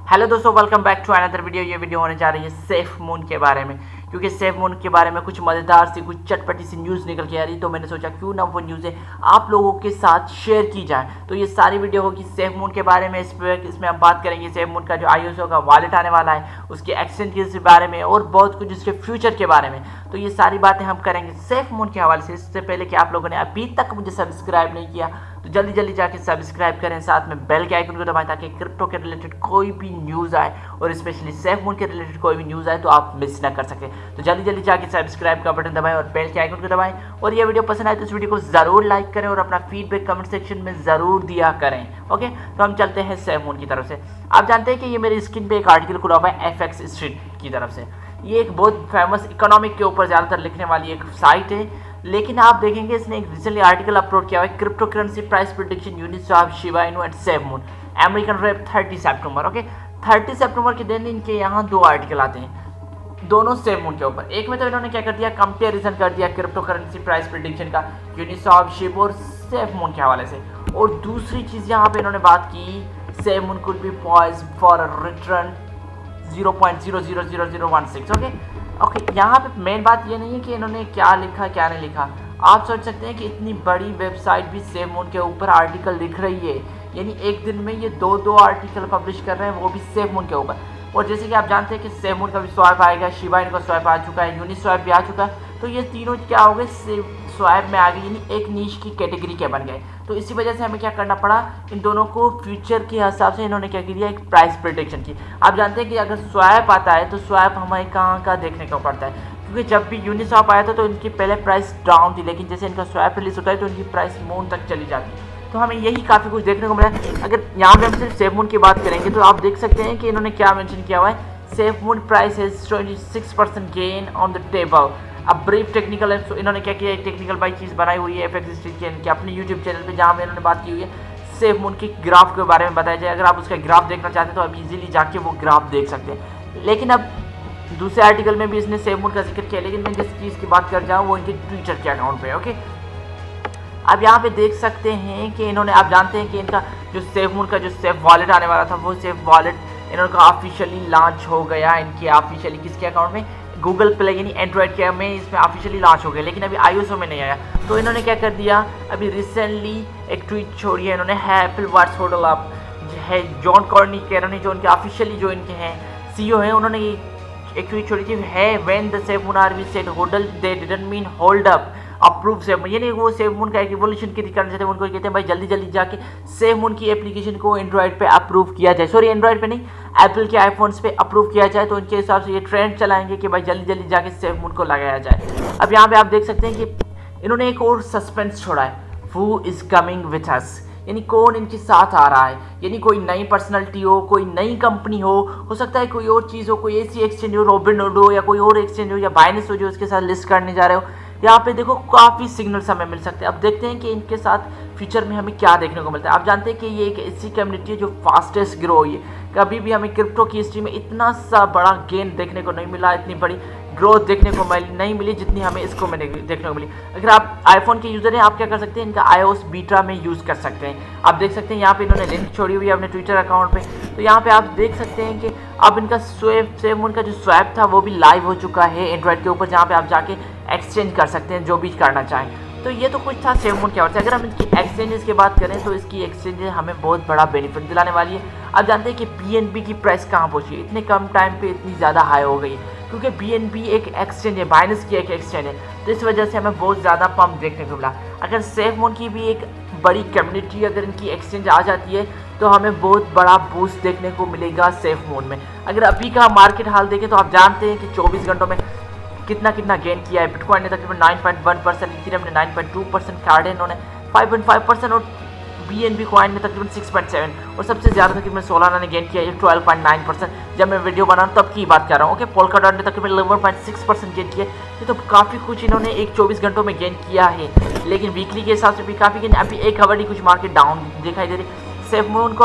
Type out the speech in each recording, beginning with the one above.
Hello दोस्तों, welcome back to another video. ये वीडियो होने जा रही है सेफ मून के बारे में, क्योंकि सेफ मून के बारे में कुछ मज़ेदार सी कुछ चटपटी सी न्यूज़ निकल के आ रही, तो मैंने सोचा क्यों ना वो न्यूज़ें आप लोगों के साथ शेयर की जाए। तो ये सारी वीडियो होगी सेफ मून के बारे में। इसमें हम बात करेंगे सेफ मून का जो ISO का वॉलेट आने वाला है, उसके एक्सचेंज के बारे में और बहुत कुछ उसके फ्यूचर के बारे में। तो ये सारी बातें हम करेंगे सेफ मून के हवाले से। इससे पहले कि आप लोगों ने अभी तक मुझे सब्सक्राइब नहीं किया तो जल्दी जल्दी जाके सब्सक्राइब करें, साथ में बेल के आइकन को दबाएं ताकि क्रिप्टो के रिलेटेड कोई भी न्यूज़ आए और स्पेशली सेफ मून के रिलेटेड कोई भी न्यूज़ आए तो आप मिस ना कर सकें। तो जल्दी जल्दी जाके सब्सक्राइब का बटन दबाएं और बेल के आइकन को दबाएं। और ये वीडियो पसंद आए तो इस वीडियो को ज़रूर लाइक करें और अपना फीडबैक कमेंट सेक्शन में ज़रूर दिया करें। ओके, तो हम चलते हैं सेफ मून की तरफ से। आप जानते हैं कि ये मेरी स्क्रीन पर एक आर्टिकल खुला हुआ है FX स्ट्रीट की तरफ से। ये एक बहुत फेमस इकोनॉमिक के ऊपर ज़्यादातर लिखने वाली एक साइट है, लेकिन आप देखेंगे इसने एक रिसेंटली आर्टिकल अपलोड किया हुआ है, crypto currency price prediction Uniswap, Shiba Inu and SafeMoon, American rap 30 सितंबर। ओके, 30 सितंबर के दिन इनके यहाँ दो आर्टिकल आते हैं, दोनों सेफ मून के ऊपर। एक में तो इन्होंने क्या कर दिया, कंपेरिजन कर दिया क्रिप्टो करेंसी प्राइस प्रेडिक्शन का यूनिस्वाप, शिबा और सेफ मून के हवाले से। और दूसरी चीज़ यहाँ पे इन्होंने बात की, safe moon could be poised for return 0.000016। Okay, यहाँ पे मेन बात ये नहीं है कि इन्होंने क्या लिखा क्या नहीं लिखा। आप सोच सकते हैं कि इतनी बड़ी वेबसाइट भी सेफ मून के ऊपर आर्टिकल लिख रही है, यानी एक दिन में ये दो आर्टिकल पब्लिश कर रहे हैं, वो भी सेफ मून के ऊपर। और जैसे कि आप जानते हैं कि सेफ मून का भी स्वैप आएगा, शिबा इनू का स्वैप आ चुका है, यूनिस्वैप भी आ चुका है। तो ये तीनों क्या हो गए, स्वैप में आ गए, यानी एक नीश की कैटेगरी के बन गए। तो इसी वजह से हमें क्या करना पड़ा, इन दोनों को फ्यूचर के हिसाब से इन्होंने क्या किया, एक प्राइस प्रेडिक्शन की। आप जानते हैं कि अगर स्वैप आता है तो स्वैप हमें कहाँ का देखने को पड़ता है, क्योंकि जब भी यूनिस्वैप आया था तो इनकी पहले प्राइस डाउन थी, लेकिन जैसे इनका स्वैप रिलीज होता है तो इनकी प्राइस मून तक चली जाती है। तो हमें यही काफ़ी कुछ देखने को मिला। अगर यहाँ पे हम सिर्फ सेफ मून की बात करेंगे तो आप देख सकते हैं कि इन्होंने क्या मेंशन किया हुआ है, सेफ मून प्राइस है 26% गेन ऑन द टेबल। अब ब्रीफ टेक्निकल है, इन्होंने क्या किया, एक टेक्निकल बाई चीज़ बनाई हुई है FX स्ट्रीट के अपने यूट्यूब चैनल पे, जहाँ पे इन्होंने बात की हुई है सेफ मून की ग्राफ के बारे में बताया जाए। अगर आप उसका ग्राफ देखना चाहते हैं तो आप इजीली जाके वो ग्राफ देख सकते हैं। लेकिन अब दूसरे आर्टिकल में भी इसने सेफ मून का जिक्र किया, लेकिन मैं जिस चीज़ की बात कर जाऊँ वो इनके ट्विटर के अकाउंट पे। ओके, अब यहाँ पे देख सकते हैं कि इन्होंने, आप जानते हैं कि इनका जो सेफ मून का जो सेफ वॉलेट आने वाला था, वो सेफ वॉलेट इन्होंने ऑफिशियली लॉन्च हो गया। इनकी ऑफिशियली किसके अकाउंट में, गूगल प्ले यानी एंड्रॉयड के में इसमें ऑफिशियली लॉन्च हो गया, लेकिन अभी ISO में नहीं आया। तो इन्होंने क्या कर दिया, अभी रिसेंटली एक ट्वीट छोड़ी है इन्होंने, है एप्पल व्हाट्स होल्ड अप है जॉन कॉर्नी के, इन्होंने जो उनके ऑफिशियली जो इनके हैं CEO हैं, उन्होंने एक ट्वीट छोड़ी थी, है when the SafeMoon are we said hold they didn't mean hold up approve SafeMoon, यानी वो सेफ मून का एक रिवोल्यूशन की करना चाहते हैं। उनको कहते हैं भाई जल्दी जल्दी जाके सेफ मून की एप्लीकेशन को एंड्रॉयड पे अप्रूव किया जाए, सॉरी एंड्रॉयड पे नहीं, एप्पल के आईफोन्स पे अप्रूव किया जाए। तो उनके हिसाब से ये ट्रेंड चलाएंगे कि भाई जल्दी जल्दी जाके सेफ मून को लगाया जाए। अब यहाँ पे आप देख सकते हैं कि इन्होंने एक और सस्पेंस छोड़ा है, who is coming with us, यानी कौन इनके साथ आ रहा है, यानी कोई नई पर्सनैलिटी हो, कोई नई कंपनी हो सकता है कोई और चीज़ हो, कोई ऐसी एक्सचेंज हो, रॉबिनहुड हो या कोई और एक्सचेंज हो या बाइनेंस हो जो उसके साथ लिस्ट करने जा रहे हो। यहाँ पे देखो काफ़ी सिग्नल्स हमें मिल सकते हैं। अब देखते हैं कि इनके साथ फ्यूचर में हमें क्या देखने को मिलता है। आप जानते हैं कि ये एक ऐसी कम्युनिटी है जो फास्टेस्ट ग्रो हुई है। कभी भी हमें क्रिप्टो की हिस्ट्री में इतना सा बड़ा गेन देखने को नहीं मिला, इतनी बड़ी ग्रोथ देखने को नहीं मिली जितनी हमें इसको में देखने को मिली। अगर आप आईफोन के यूज़र हैं, आप क्या कर सकते हैं, इनका iOS बीटा में यूज़ कर सकते हैं। आप देख सकते हैं यहाँ पे इन्होंने लिंक छोड़ी हुई है अपने ट्विटर अकाउंट पे। तो यहाँ पे आप देख सकते हैं कि अब इनका सेफ मून का जो स्वैप था वो भी लाइव हो चुका है एंड्रॉयड के ऊपर, जहाँ पे आप जाके एक्सचेंज कर सकते हैं जो भी करना चाहें। तो ये तो कुछ था सेफ मून की ओर से। अगर हम इसकी एक्सचेंजेस की बात करें तो इसकी एक्सचेंजेस हमें बहुत बड़ा बेनिफिट दिलाने वाली है। आप जानते हैं कि BNB की प्राइस कहाँ पहुँची है, इतने कम टाइम पे इतनी ज़्यादा हाई हो गई है, क्योंकि BNB एक एक्सचेंज है, बाइनेंस की एक एक्सचेंज है। तो इस वजह से हमें बहुत ज़्यादा पंप देखने को मिला। अगर सेफ मून की भी एक बड़ी कम्युनिटी, अगर इनकी एक्सचेंज आ जाती है तो हमें बहुत बड़ा बूस्ट देखने को मिलेगा सेफ मून में। अगर अभी का मार्केट हाल देखें तो आप जानते हैं कि 24 घंटों में कितना गेन किया है। बिटकॉइन ने तकरीबन 9.1%, इथेरियम ने 9.2%, कार्डेनो ने 5.5% और BNB कॉइन ने तकरीबन 6.7 और सबसे ज़्यादा तकरीबन सोलाना ने गेन किया है 12.9%। जब मैं वीडियो बना रहा हूँ तब की बात कर रहा हूँ। ओके, पोल्काडॉट ने तकरीबन 11.6% गेन किया। ये तो काफ़ी कुछ इन्होंने एक 24 घंटों में गेन किया है, लेकिन वीकली के हिसाब से भी काफ़ी गेन। अभी एक खबर ही कुछ मार्केट डाउन दिखाई दे रही। सेफ मून को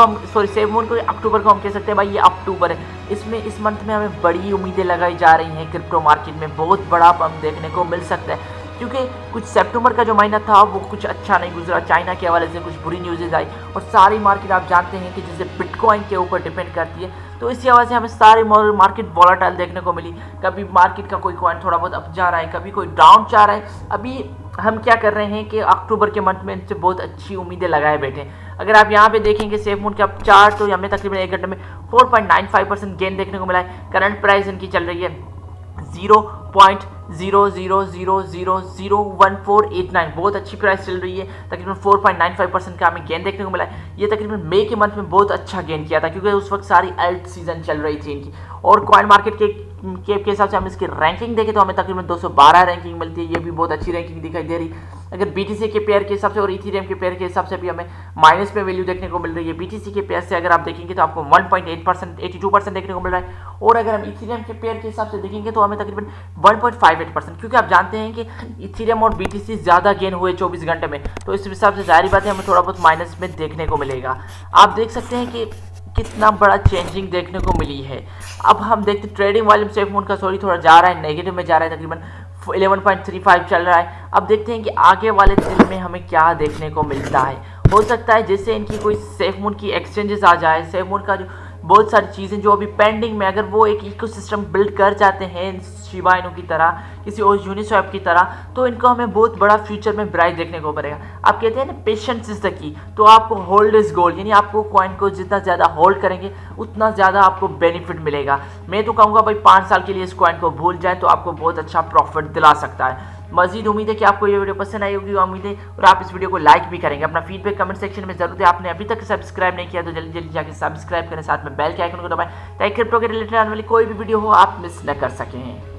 अक्टूबर को हम कह सकते हैं भाई ये अक्टूबर है, इसमें इस मंथ में हमें बड़ी उम्मीदें लगाई जा रही हैं। क्रिप्टो मार्केट में बहुत बड़ा पंप देखने को मिल सकता है, क्योंकि कुछ सितंबर का जो महीना था वो कुछ अच्छा नहीं गुजरा, चाइना के हवाले से कुछ बुरी न्यूज़ेज आई और सारी मार्केट आप जानते हैं कि जैसे बिटकॉइन के ऊपर डिपेंड करती है, तो इसी वजह से हमें सारी मार्केट वॉलेटाइल देखने को मिली। कभी मार्केट का कोई कॉइन थोड़ा बहुत अप जा रहा है, कभी कोई डाउन जा रहा है। अभी हम क्या कर रहे हैं कि अक्टूबर के मंथ में इनसे बहुत अच्छी उम्मीदें लगाए बैठे हैं। अगर आप यहाँ पे देखेंगे सेफमून का चार्ट, तो हमें तकरीबन 1 घंटे में 4.95% गेन देखने को मिला है। करंट प्राइस इनकी चल रही है 0.00001489, बहुत अच्छी प्राइस चल रही है। तकरीबन 4.95% का हमें गेन देखने को मिला है। ये तकरीबन मई के मंथ में बहुत अच्छा गेन किया था, क्योंकि उस वक्त सारी अल्ट सीजन चल रही थी इनकी। और कॉइन मार्केट के हिसाब से हम इसकी रैंकिंग देखें तो हमें तकरीबन 212 रैंकिंग मिलती है। ये भी बहुत अच्छी रैंकिंग दिखाई दे रही। अगर बीटीसी के पेयर के हिसाब से और इथेरियम के पेयर के हिसाब से भी हमें माइनस में वैल्यू देखने को मिल रही है। बीटीसी के पेयर से अगर आप देखेंगे तो आपको 1.8% 82% देखने को मिल रहा है। और अगर हम इथेरियम के पेयर के हिसाब से देखेंगे तो हमें तकरीबन 1.58%, क्योंकि आप जानते हैं कि इथेरियम और बीटीसी ज़्यादा गेन हुए 24 घंटे में, तो इस हिसाब से जाहिर बात है हमें थोड़ा बहुत माइनस में देखने को मिलेगा। आप देख सकते हैं कि कितना बड़ा चेंजिंग देखने को मिली है। अब हम देखते हैं ट्रेडिंग वॉल्यूम सेफमून का थोड़ा जा रहा है, नेगेटिव में जा रहा है, तकरीबन 11.35 चल रहा है। अब देखते हैं कि आगे वाले दिन में हमें क्या देखने को मिलता है। हो सकता है जैसे इनकी कोई सेफमून की एक्सचेंजेस आ जाए, सेफमून का जो बहुत सारी चीज़ें जो अभी पेंडिंग में, अगर वो एक इकोसिस्टम बिल्ड कर जाते हैं शिबा इनू की तरह, किसी और यूनिस्वैप की तरह, तो इनको हमें बहुत बड़ा फ्यूचर में ब्राइट देखने को मिलेगा। आप कहते हैं ना पेशेंस इज द की, तो आपको होल्ड इज गोल्ड, यानी आपको कॉइन को जितना ज़्यादा होल्ड करेंगे उतना ज़्यादा आपको बेनिफिट मिलेगा। मैं तो कहूँगा भाई 5 साल के लिए इस कॉइन को भूल जाए तो आपको बहुत अच्छा प्रॉफिट दिला सकता है। मजीद उम्मीद है कि आपको ये वीडियो पसंद आई होगी, उम्मीद है, और आप इस वीडियो को लाइक भी करेंगे। अपना फीडबैक कमेंट सेक्शन में जरूर दें। आपने अभी तक सब्सक्राइब नहीं किया तो जल्दी जल्दी जाकर सब्सक्राइब करें, साथ में बेल के आइकन को दबाएं ताकि क्रिप्टो के रिलेटेड आने वाली कोई भी वीडियो हो आप मिस न कर सकें।